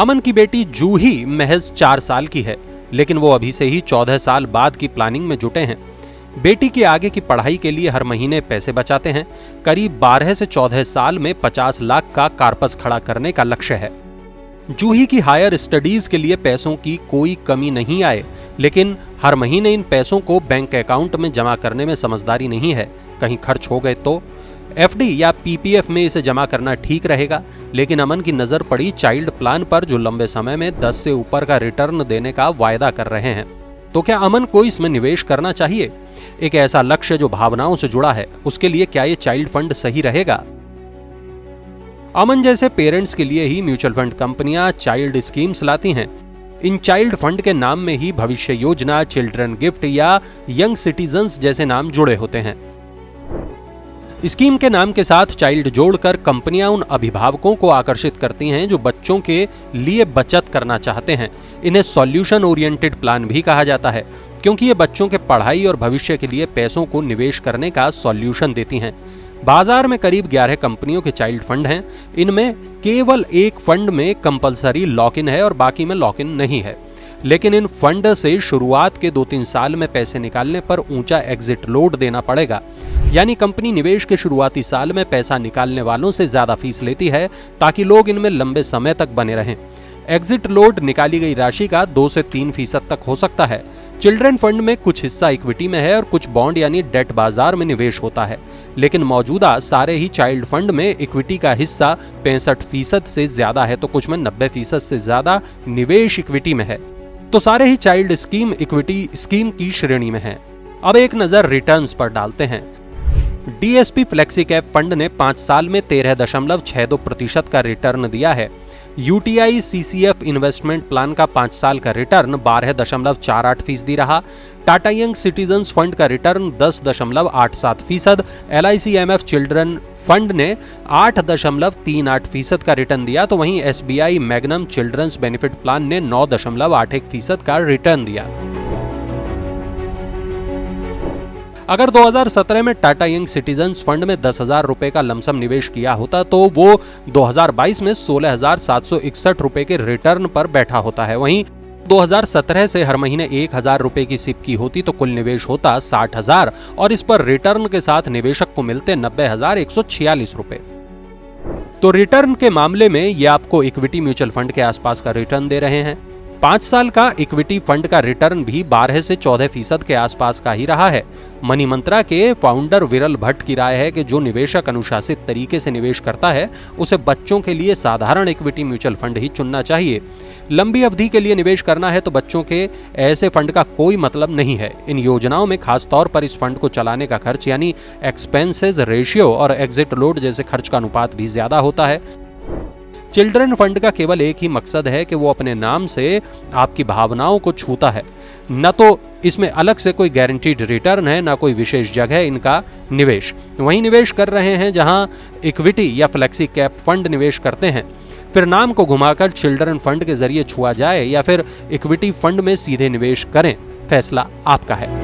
अमन की बेटी जूही महज 4 साल की है, लेकिन वो अभी से ही 14 साल बाद की प्लानिंग में जुटे हैं। बेटी की आगे की पढ़ाई के लिए हर महीने पैसे बचाते हैं। करीब 12 से 14 साल में 50 लाख का कार्पस खड़ा करने का लक्ष्य है। जूही की हायर स्टडीज के लिए पैसों की कोई कमी नहीं आए, लेकिन हर महीने इन पैसों को बैंक अकाउंट में जमा करने में समझदारी नहीं है। कहीं खर्च हो गए तो एफडी या पीपीएफ में इसे जमा करना ठीक रहेगा, लेकिन अमन की नजर पड़ी चाइल्ड प्लान पर, जो लंबे समय में 10 से ऊपर का रिटर्न देने का वायदा कर रहे हैं। तो क्या अमन को इसमें निवेश करना चाहिए? एक ऐसा लक्ष्य जो भावनाओं से जुड़ा है, उसके लिए क्या ये चाइल्ड फंड सही रहेगा? अमन जैसे पेरेंट्स के लिए ही म्यूचुअल फंड कंपनियां चाइल्ड स्कीम्स लाती हैं। इन चाइल्ड फंड के नाम में ही भविष्य योजना, चिल्ड्रन गिफ्ट या यंग सिटीजन्स जैसे नाम जुड़े होते हैं। स्कीम के नाम के साथ चाइल्ड जोड़कर कंपनियां उन अभिभावकों को आकर्षित करती हैं जो बच्चों के लिए बचत करना चाहते हैं। इन्हें सॉल्यूशन ओरिएंटेड प्लान भी कहा जाता है, क्योंकि ये बच्चों के पढ़ाई और भविष्य के लिए पैसों को निवेश करने का सॉल्यूशन देती हैं। बाजार में करीब 11 कंपनियों के चाइल्ड फंड हैं। इनमें केवल एक फंड में कंपलसरी लॉक इन है और बाकी में लॉक इन नहीं है। लेकिन इन फंड से शुरुआत के 2-3 साल में पैसे निकालने पर ऊंचा एग्जिट लोड देना पड़ेगा, यानी कंपनी निवेश के शुरुआती साल में पैसा निकालने वालों से ज्यादा फीस लेती है ताकि लोग इनमें लंबे समय तक बने रहें। एग्जिट लोड निकाली गई राशि का 2 से 3% तक हो सकता है। चिल्ड्रन फंड में कुछ हिस्सा इक्विटी में है और कुछ बॉन्ड यानी डेट बाजार में निवेश होता है, लेकिन मौजूदा सारे ही चाइल्ड फंड में इक्विटी का हिस्सा 65% से ज्यादा है, तो कुछ में 90% से ज्यादा निवेश इक्विटी में है। तो सारे ही चाइल्ड स्कीम इक्विटी स्कीम की श्रेणी में हैं। अब एक नजर रिटर्न्स पर डालते हैं। डीएसपी फ्लेक्सी कैप फंड ने 5 साल में 13.62% का रिटर्न दिया है। यूटीआई सीसीएफ इन्वेस्टमेंट प्लान का 5 साल का रिटर्न 12.48% रहा। टाटा यंग सिटीजन्स फंड का रिटर्न 10.87%। LICMF चिल्ड्रन फंड ने 8.38% का रिटर्न दिया, तो वहीं SBI magnum children's benefit plan ने 9.81% का रिटर्न दिया। अगर 2017 में टाटा यंग सिटीजन्स फंड में 10,000 रुपए का लमसम निवेश किया होता तो वो 2022 में 16,761 रुपए के रिटर्न पर बैठा होता है। वहीं 2017 से हर महीने 1,000 रुपए की सिप की होती तो कुल निवेश होता 60,000 और इस पर रिटर्न के साथ निवेशक को मिलते 90,146 रुपए। तो रिटर्न के मामले में ये आपको इक्विटी म्यूचुअल फंड के आसपास का रिटर्न दे रहे हैं। 5 साल का इक्विटी फंड का रिटर्न भी 12 से 14% के आसपास का ही रहा है। मनी मंत्रा के फाउंडर विरल भट्ट की राय है कि जो निवेशक अनुशासित तरीके से निवेश करता है उसे बच्चों के लिए साधारण इक्विटी म्यूचुअल फंड ही चुनना चाहिए। लंबी अवधि के लिए निवेश करना है तो बच्चों के ऐसे फंड का कोई मतलब नहीं है। इन योजनाओं में खास तौर पर इस फंड को चलाने का खर्च यानी एक्सपेंसेस रेशियो और एग्जिट लोड जैसे खर्च का अनुपात भी ज्यादा होता है। चिल्ड्रन फंड का केवल एक ही मकसद है कि वो अपने नाम से आपकी भावनाओं को छूता है, न तो इसमें अलग से कोई गारंटीड रिटर्न है, न कोई विशेष जगह इनका निवेश। वहीं निवेश कर रहे हैं जहां इक्विटी या फ्लेक्सी कैप फंड निवेश करते हैं, फिर नाम को घुमाकर चिल्ड्रन फंड के जरिए छुआ जाए या फिर इक्विटी फंड में सीधे निवेश करें, फैसला आपका है।